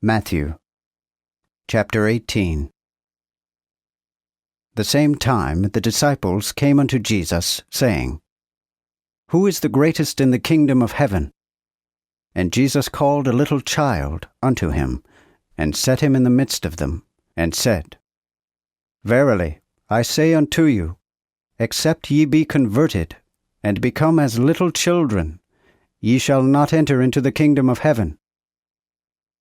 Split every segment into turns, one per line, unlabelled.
Matthew chapter 18. The same time the disciples came unto Jesus, saying, Who is the greatest in the kingdom of heaven? And Jesus called a little child unto him, and set him in the midst of them, and said, Verily, I say unto you, except ye be converted, and become as little children, ye shall not enter into the kingdom of heaven.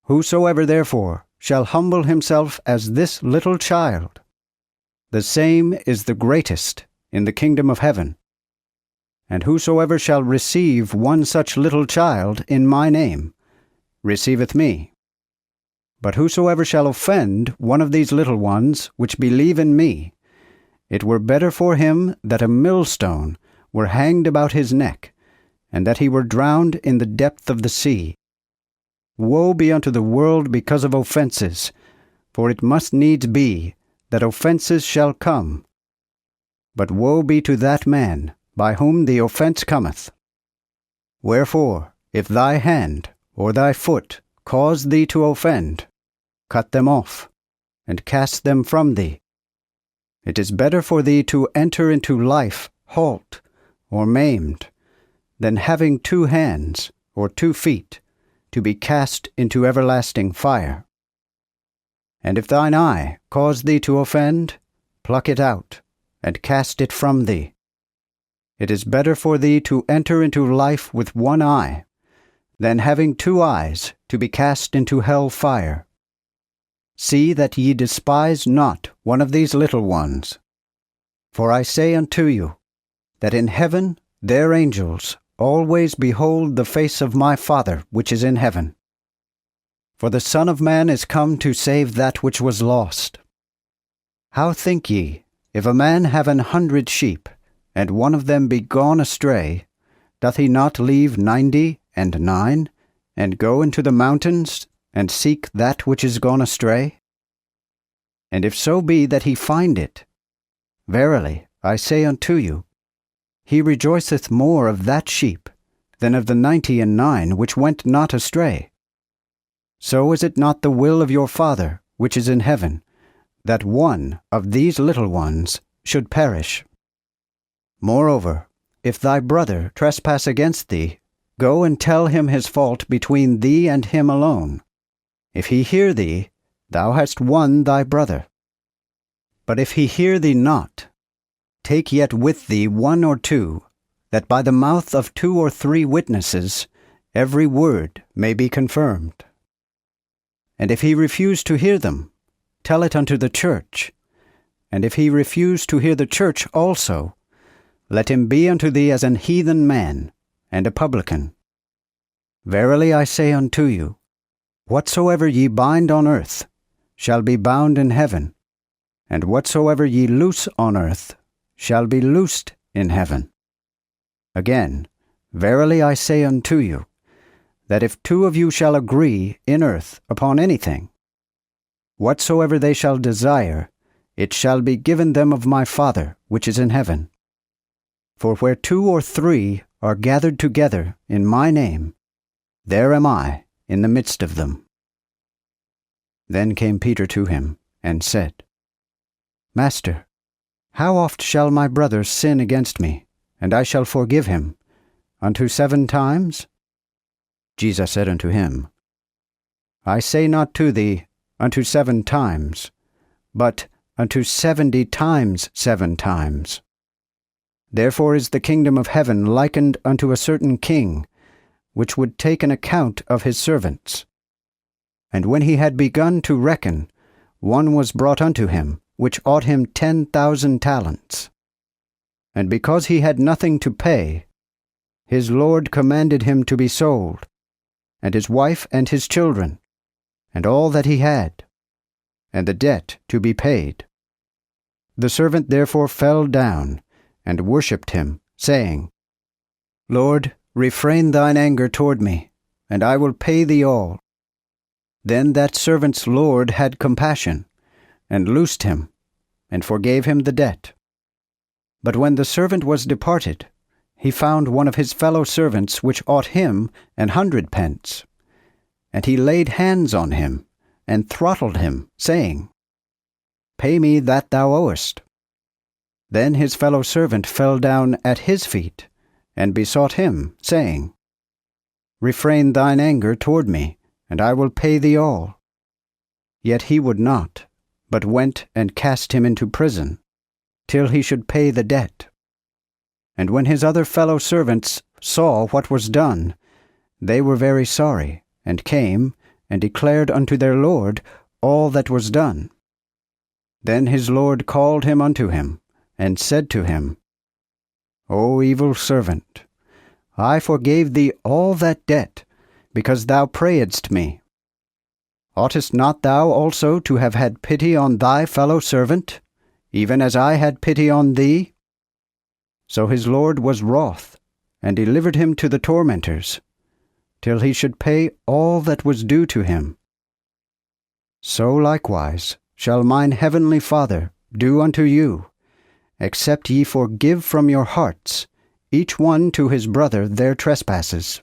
Whosoever therefore shall humble himself as this little child, the same is the greatest in the kingdom of heaven. And whosoever shall receive one such little child in my name, receiveth me. But whosoever shall offend one of these little ones which believe in me, it were better for him that a millstone were hanged about his neck, and that he were drowned in the depth of the sea. Woe be unto the world because of offenses, for it must needs be that offenses shall come. But woe be to that man by whom the offense cometh. Wherefore, if thy hand or thy foot cause thee to offend, cut them off, and cast them from thee. It is better for thee to enter into life halt or maimed, than having 2 hands or 2 feet, to be cast into everlasting fire. And if thine eye cause thee to offend, pluck it out, and cast it from thee. It is better for thee to enter into life with 1 eye, than having 2 eyes to be cast into hell fire. See that ye despise not one of these little ones. For I say unto you, that in heaven their angels always behold the face of my Father which is in heaven. For the Son of Man is come to save that which was lost. How think ye, if a man have 100 sheep, and one of them be gone astray, doth he not leave 99, and go into the mountains, and seek that which is gone astray? And if so be that he find it, verily I say unto you, he rejoiceth more of that sheep than of the 99 which went not astray. So is it not the will of your Father which is in heaven, that one of these little ones should perish? Moreover, if thy brother trespass against thee, go and tell him his fault between thee and him alone. If he hear thee, thou hast won thy brother. But if he hear thee not, take yet with thee 1 or 2, that by the mouth of 2 or 3 witnesses every word may be confirmed. And if he refuse to hear them, tell it unto the church. And if he refuse to hear the church also, let him be unto thee as an heathen man, and a publican. Verily I say unto you, whatsoever ye bind on earth shall be bound in heaven, and whatsoever ye loose on earth shall be loosed in heaven. Again, verily I say unto you, that if 2 of you shall agree in earth upon anything, whatsoever they shall desire, it shall be given them of my Father which is in heaven. For where 2 or 3 are gathered together in my name, there am I in the midst of them. Then came Peter to him, and said, Master, how oft shall my brother sin against me, and I shall forgive him? Unto 7 times? Jesus said unto him, I say not to thee, unto 7 times, but unto 70 times 7 times. Therefore is the kingdom of heaven likened unto a certain king, which would take an account of his servants. And when he had begun to reckon, one was brought unto him, which ought him 10,000 talents. And because he had nothing to pay, his lord commanded him to be sold, and his wife and his children, and all that he had, and the debt to be paid. The servant therefore fell down, and worshipped him, saying, Lord, refrain thine anger toward me, and I will pay thee all. Then that servant's lord had compassion, and loosed him, and forgave him the debt. But when the servant was departed, he found one of his fellow servants which ought him 100 pence. And he laid hands on him, and throttled him, saying, Pay me that thou owest. Then his fellow servant fell down at his feet, and besought him, saying, Refrain thine anger toward me, and I will pay thee all. Yet he would not, but went and cast him into prison, till he should pay the debt. And when his other fellow servants saw what was done, they were very sorry, and came, and declared unto their lord all that was done. Then his lord called him unto him, and said to him, O evil servant, I forgave thee all that debt, because thou prayedst me. Oughtest not thou also to have had pity on thy fellow servant, even as I had pity on thee? So his lord was wroth, and delivered him to the tormentors, till he should pay all that was due to him. So likewise shall mine heavenly Father do unto you, except ye forgive from your hearts each one to his brother their trespasses.